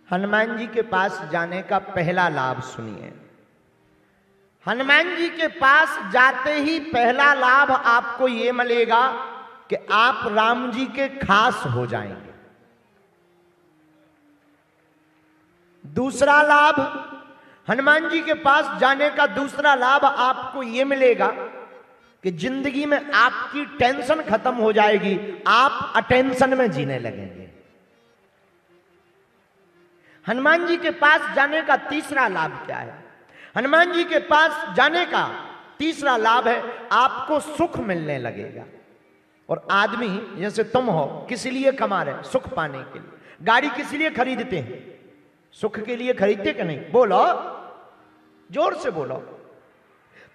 हनुमान जी के पास जाने का पहला लाभ सुनिए। हनुमान जी के पास जाते ही पहला लाभ आपको यह मिलेगा कि आप राम जी के खास हो जाएंगे। दूसरा लाभ, हनुमान जी के पास जाने का दूसरा लाभ आपको यह मिलेगा कि जिंदगी में आपकी टेंशन खत्म हो जाएगी, आप अटेंशन में जीने लगेंगे। हनुमान जी के पास जाने का तीसरा लाभ क्या है? हनुमान जी के पास जाने का तीसरा लाभ है आपको सुख मिलने लगेगा। और आदमी जैसे तुम हो किस लिए कमा रहे? सुख पाने के लिए। गाड़ी किस लिए खरीदते हैं? सुख के लिए खरीदते कि नहीं? बोलो, जोर से बोलो।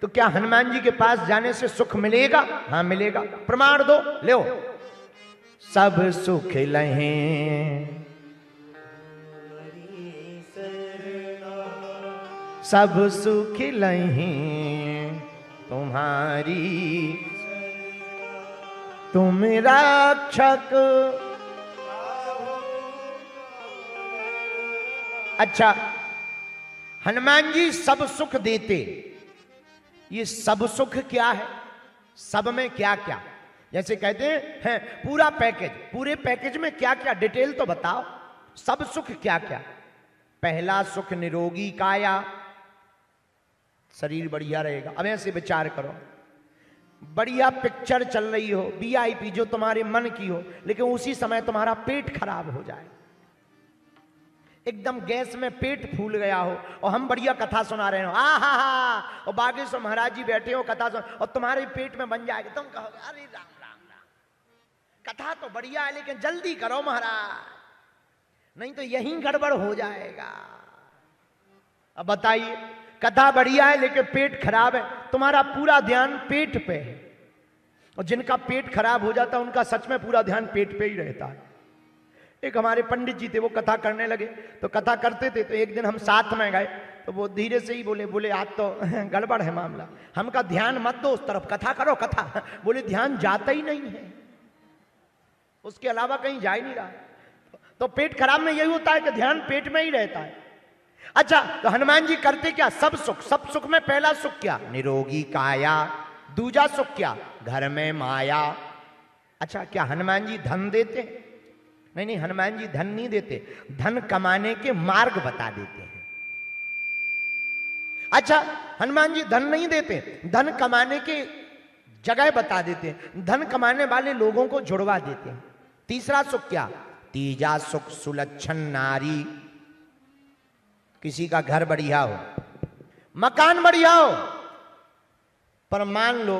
तो क्या हनुमान जी के पास जाने से सुख मिलेगा? हां मिलेगा। प्रमाण दो, लो। सब सुख लहें सब सुख लहें तुम्हारी, तुम रक्षक। अच्छा, हनुमान जी सब सुख देते। ये सब सुख क्या है? सब में क्या क्या? जैसे कहते हैं पूरा पैकेज, पूरे पैकेज में क्या क्या? डिटेल तो बताओ। सब सुख क्या क्या? पहला सुख निरोगी काया, शरीर बढ़िया रहेगा। अब ऐसे विचार करो, बढ़िया पिक्चर चल रही हो, वीआईपी जो तुम्हारे मन की हो, लेकिन उसी समय तुम्हारा पेट खराब हो जाए, एकदम गैस में पेट फूल गया हो, और हम बढ़िया कथा सुना रहे हो, हा, और बागेश्वर महाराज जी बैठे हो कथा सुन, और तुम्हारे पेट में बन जाएगा। तुम कहोगे अरे राम राम राम, कथा तो बढ़िया है लेकिन जल्दी करो महाराज, नहीं तो यहीं गड़बड़ हो जाएगा। अब बताइए, कथा बढ़िया है लेकिन पेट खराब है, तुम्हारा पूरा ध्यान पेट पे है। और जिनका पेट खराब हो जाता है उनका सच में पूरा ध्यान पेट पे ही रहता है। एक हमारे पंडित जी थे, वो कथा करने लगे, तो कथा करते थे, तो एक दिन हम साथ में गए, तो वो धीरे से ही बोले आज तो गड़बड़ है मामला। हम का ध्यान मत दो उस तरफ, कथा करो कथा। बोले ध्यान जाता ही नहीं है, उसके अलावा कहीं जा ही नहीं रहा। तो पेट खराब में यही होता है कि ध्यान पेट में ही रहता है। अच्छा, तो हनुमान जी करते क्या? सब सुख। सब सुख में पहला सुख क्या? निरोगी काया। दूजा सुख क्या? घर में माया। अच्छा, क्या हनुमान जी धन देते? नहीं, हनुमान जी धन नहीं देते, धन कमाने के मार्ग बता देते हैं। अच्छा, हनुमान जी धन नहीं देते, धन कमाने के जगह बता देते हैं, धन कमाने वाले लोगों को जुड़वा देते हैं। तीसरा सुख क्या? तीजा सुख सुलक्षण नारी। किसी का घर बढ़िया हो, मकान बढ़िया हो, पर मान लो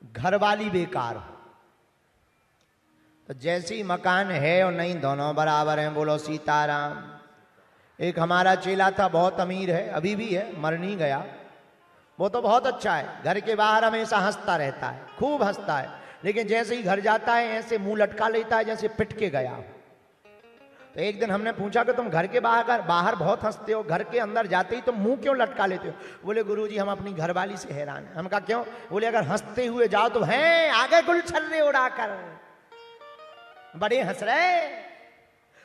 घर वाली बेकार हो, तो जैसे ही मकान है और नहीं दोनों बराबर हैं। बोलो सीताराम। एक हमारा चेला था, बहुत अमीर है, अभी भी है, मर नहीं गया। वो तो बहुत अच्छा है, घर के बाहर हमेशा हंसता रहता है, खूब हंसता है, लेकिन जैसे ही घर जाता है ऐसे मुंह लटका लेता है जैसे पिट के गया। तो एक दिन हमने पूछा कि तुम घर के बाहर बहुत हंसते हो, घर के अंदर जाते ही तुम मुंह क्यों लटका लेते हो? बोले गुरुजी हम अपनी घरवाली से हैरान हैं। हम कहा क्यों? बोले अगर हंसते हुए जाओ तो हैं आगे गुलछर्रे उड़ाकर बड़े हंस रहे,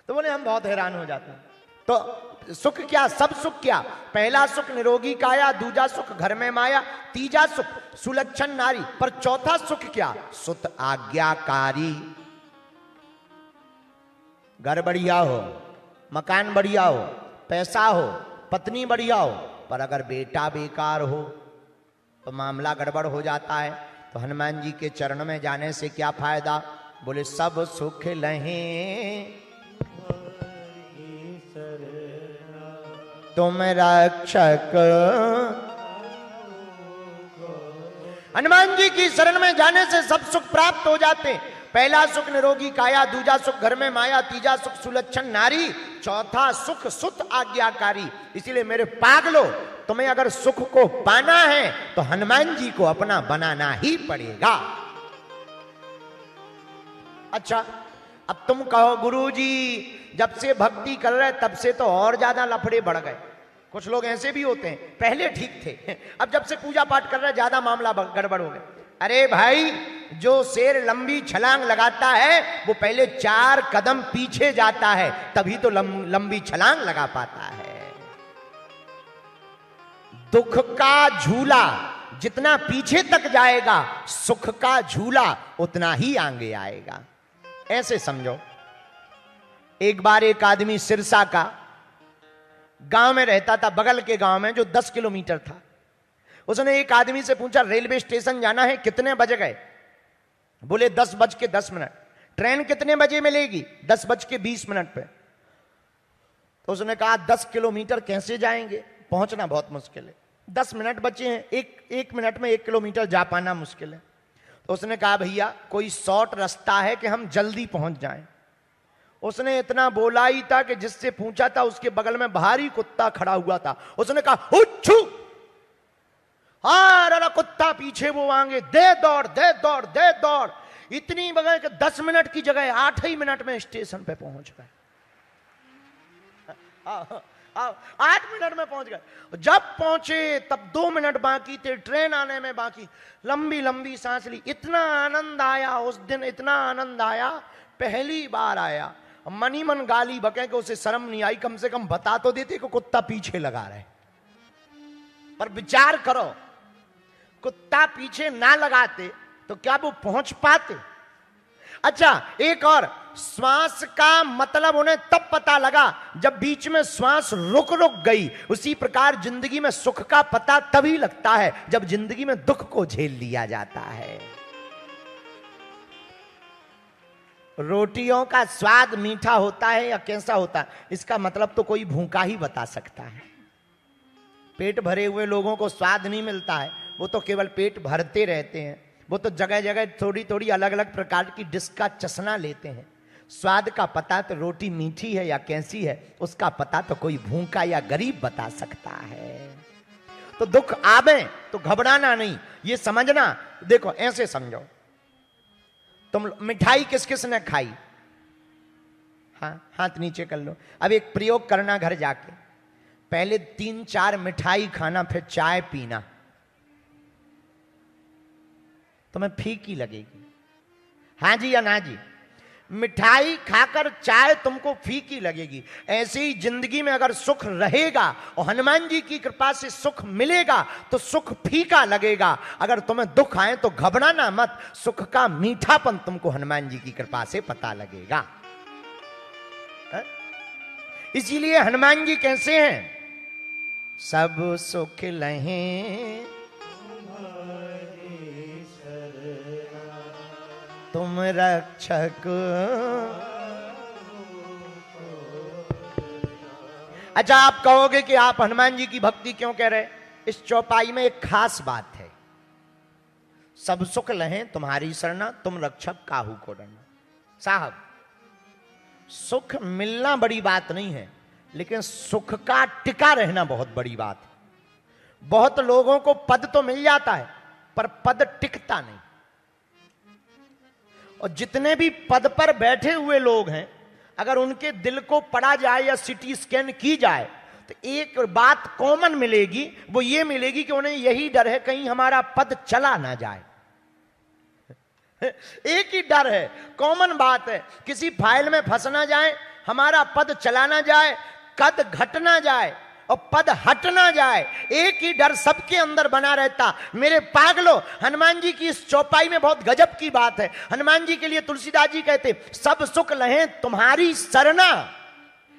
तो बोले हम बहुत हैरान हो जाते हैं। तो सुख क्या? सब सुख क्या? पहला सुख निरोगी काया, दूजा सुख घर में माया, तीजा सुख सुलक्षण नारी, पर चौथा सुख क्या? सुत आज्ञाकारी। घर बढ़िया हो, मकान बढ़िया हो, पैसा हो, पत्नी बढ़िया हो, पर अगर बेटा बेकार हो तो मामला गड़बड़ हो जाता है। तो हनुमान जी के चरण में जाने से क्या फायदा? बोले सब सुख लहें तुम रक्षक। हनुमान जी की शरण में जाने से सब सुख प्राप्त हो जाते हैं। पहला सुख निरोगी काया, दूजा सुख घर में माया, तीजा सुख सुलक्षण नारी, चौथा सुख सुत आज्ञाकारी। इसीलिए मेरे पागलो, तुम्हें अगर सुख को पाना है तो हनुमान जी को अपना बनाना ही पड़ेगा। अच्छा, अब तुम कहो गुरुजी जब से भक्ति कर रहे तब से तो और ज्यादा लफड़े बढ़ गए। कुछ लोग ऐसे भी होते हैं, पहले ठीक थे, अब जब से पूजा पाठ कर रहे ज्यादा मामला गड़बड़ हो गया। अरे भाई, जो शेर लंबी छलांग लगाता है वो पहले 4 कदम पीछे जाता है, तभी तो लंबी छलांग लगा पाता है। दुख का झूला जितना पीछे तक जाएगा, सुख का झूला उतना ही आगे आएगा। ऐसे समझो, एक बार एक आदमी सिरसा का गांव में रहता था, बगल के गांव में जो 10 किलोमीटर था। उसने एक आदमी से पूछा, रेलवे स्टेशन जाना है, कितने बजे गए? बोले 10:10। ट्रेन कितने बजे मिलेगी? 10:20 पे। तो उसने कहा 10 किलोमीटर कैसे जाएंगे, पहुंचना बहुत मुश्किल है, 10 मिनट बचे हैं, एक मिनट में 1 किलोमीटर जा पाना मुश्किल है। तो उसने कहा भैया कोई शॉर्ट रास्ता है कि हम जल्दी पहुंच जाएं। उसने इतना बोला ही था कि जिससे पूछा था उसके बगल में भारी कुत्ता खड़ा हुआ था। उसने कहा उच्छू, अरे कुत्ता पीछे वो आगे, दे दौड़ दे दौड़ दे दौड़। इतनी बगल के 10 मिनट की जगह 8 ही मिनट में स्टेशन पे पहुंच गए। 8 मिनट में पहुंच गए। जब पहुंचे तब 2 मिनट बाकी थे, ट्रेन आने में बाकी। लंबी लंबी सांस ली, इतना आनंद आया उस दिन, इतना आनंद आया, पहली बार आया। मनी मन गाली बके कि उसे शर्म नहीं आई, कम से कम बता तो देते कि कुत्ता पीछे लगा रहे। पर विचार करो, कुत्ता पीछे ना लगाते तो क्या वो पहुंच पाते? अच्छा, एक और, श्वास का मतलब उन्हें तब पता लगा जब बीच में श्वास रुक गई। उसी प्रकार जिंदगी में सुख का पता तभी लगता है जब जिंदगी में दुख को झेल लिया जाता है। रोटियों का स्वाद मीठा होता है या कैसा होता है, इसका मतलब तो कोई भूखा ही बता सकता है। पेट भरे हुए लोगों को स्वाद नहीं मिलता है, वो तो केवल पेट भरते रहते हैं। वो तो जगह जगह थोड़ी थोड़ी अलग अलग प्रकार की डिश का चसना लेते हैं। स्वाद का पता तो रोटी मीठी है या कैसी है, उसका पता तो कोई भूखा या गरीब बता सकता है। तो दुख आवे तो घबराना नहीं, ये समझना। देखो ऐसे समझो, तुम मिठाई किस किस ने खाई? हाँ, हाथ नीचे कर लो। अब एक प्रयोग करना घर जाके, पहले 3-4 मिठाई खाना, फिर चाय पीना। तुम्हें फीकी लगेगी, हाँ जी या ना जी? मिठाई खाकर चाय तुमको फीकी लगेगी। ऐसे ही जिंदगी में अगर सुख रहेगा और हनुमान जी की कृपा से सुख मिलेगा तो सुख फीका लगेगा। अगर तुम्हें दुख आए तो घबराना मत, सुख का मीठापन तुमको हनुमान जी की कृपा से पता लगेगा। इसीलिए हनुमान जी कैसे हैं? सब सुख लहें तुम रक्षक। अच्छा, आप कहोगे कि आप हनुमान जी की भक्ति क्यों कह रहे? इस चौपाई में एक खास बात है, सब सुख लहें तुम्हारी शरणा, तुम रक्षक काहू को डरना। साहब, सुख मिलना बड़ी बात नहीं है, लेकिन सुख का टिका रहना बहुत बड़ी बात है। बहुत लोगों को पद तो मिल जाता है पर पद टिकता नहीं। और जितने भी पद पर बैठे हुए लोग हैं, अगर उनके दिल को पढ़ा जाए या सीटी स्कैन की जाए तो एक बात कॉमन मिलेगी, वो ये मिलेगी कि उन्हें यही डर है कहीं हमारा पद चला ना जाए। एक ही डर है, कॉमन बात है, किसी फाइल में फंस ना जाए, हमारा पद चला ना जाए, कद घट ना जाए और पद हट ना जाए। एक ही डर सबके अंदर बना रहता। मेरे पागलों, हनुमान जी की इस चौपाई में बहुत गजब की बात है। हनुमान जी के लिए तुलसीदास जी कहते सब सुख लहें तुम्हारी शरणा,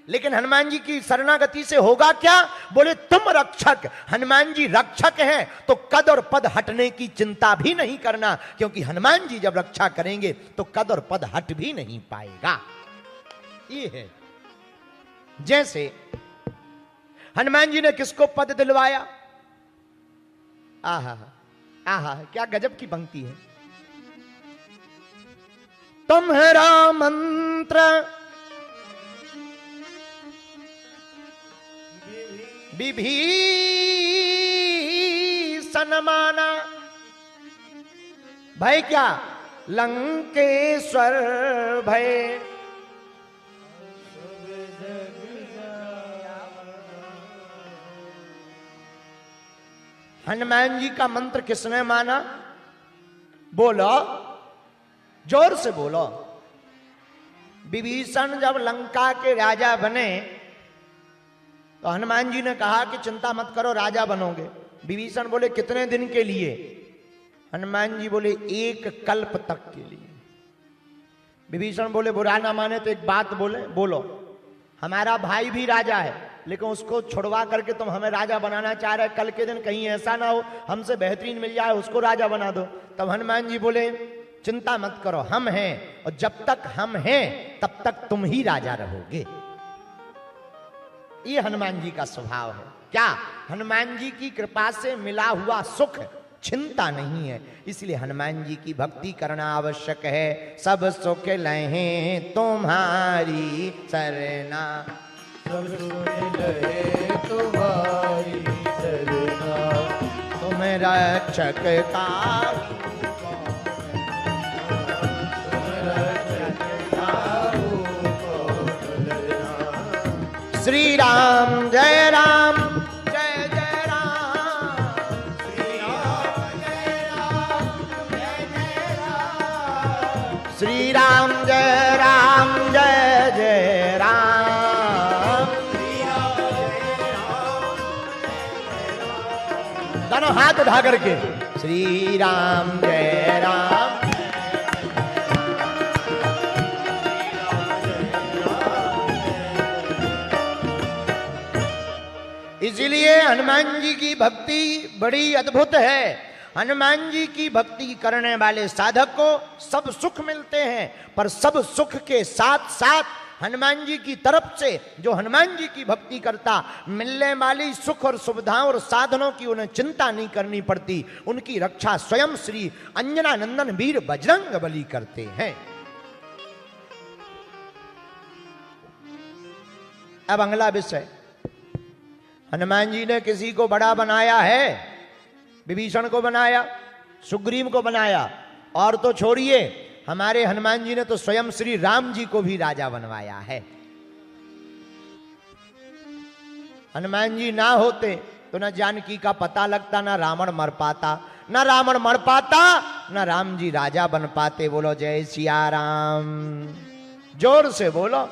लेकिन हनुमान जी की शरणागति से होगा क्या? बोले तुम रक्षक। हनुमान जी रक्षक हैं तो कद और पद हटने की चिंता भी नहीं करना, क्योंकि हनुमान जी जब रक्षा करेंगे तो कद और पद हट भी नहीं पाएगा। ये है, जैसे हनुमान जी ने किसको पद दिलवाया? आहा आहा, क्या गजब की पंक्ति है। तुम्हारा मंत्र विभीषण माना, भय क्या? लंकेश्वर भय। हनुमान जी का मंत्र किसने माना? बोलो। जोर से बोलो। विभीषण जब लंका के राजा बने तो हनुमान जी ने कहा कि चिंता मत करो, राजा बनोगे। विभीषण बोले कितने दिन के लिए? हनुमान जी बोले 1 कल्प तक के लिए। विभीषण बोले बुरा ना माने तो एक बात बोलो, हमारा भाई भी राजा है, लेकिन उसको छुड़वा करके तुम हमें राजा बनाना चाह रहे, कल के दिन कहीं ऐसा ना हो हमसे बेहतरीन मिल जाए, उसको राजा बना दो। तब हनुमान जी बोले चिंता मत करो, हम हैं, और जब तक हम हैं तब तक तुम ही राजा रहोगे। ये हनुमान जी का स्वभाव है। क्या? हनुमान जी की कृपा से मिला हुआ सुख चिंता नहीं है, इसलिए हनुमान जी की भक्ति करना आवश्यक है। सब सुख लहे तुम्हारी सरना, सब सुख लहे तुम्हारी सरना, तुम रक्षक का श्री राम जय राम जय जय राम, श्री राम जय राम जय जय राम, श्री राम जय राम जय जय राम, श्री राम जय राम जय जय राम। दोनों हाथ उठा करके श्री राम जय राम। इसीलिए हनुमान जी की भक्ति बड़ी अद्भुत है। हनुमान जी की भक्ति करने वाले साधक को सब सुख मिलते हैं, पर सब सुख के साथ साथ हनुमान जी की तरफ से जो हनुमान जी की भक्ति करता, मिलने वाली सुख और सुविधाओं और साधनों की उन्हें चिंता नहीं करनी पड़ती। उनकी रक्षा स्वयं श्री अंजना नंदन वीर बजरंग बली करते हैं। अब अगला विषय, हनुमान जी ने किसी को बड़ा बनाया है? विभीषण को बनाया, सुग्रीव को बनाया, और तो छोड़िए हमारे हनुमान जी ने तो स्वयं श्री राम जी को भी राजा बनवाया है। हनुमान जी ना होते तो न जानकी का पता लगता, ना रावण मर पाता, ना रावण मर पाता, ना राम जी राजा बन पाते। बोलो जय सिया राम, जोर से बोलो।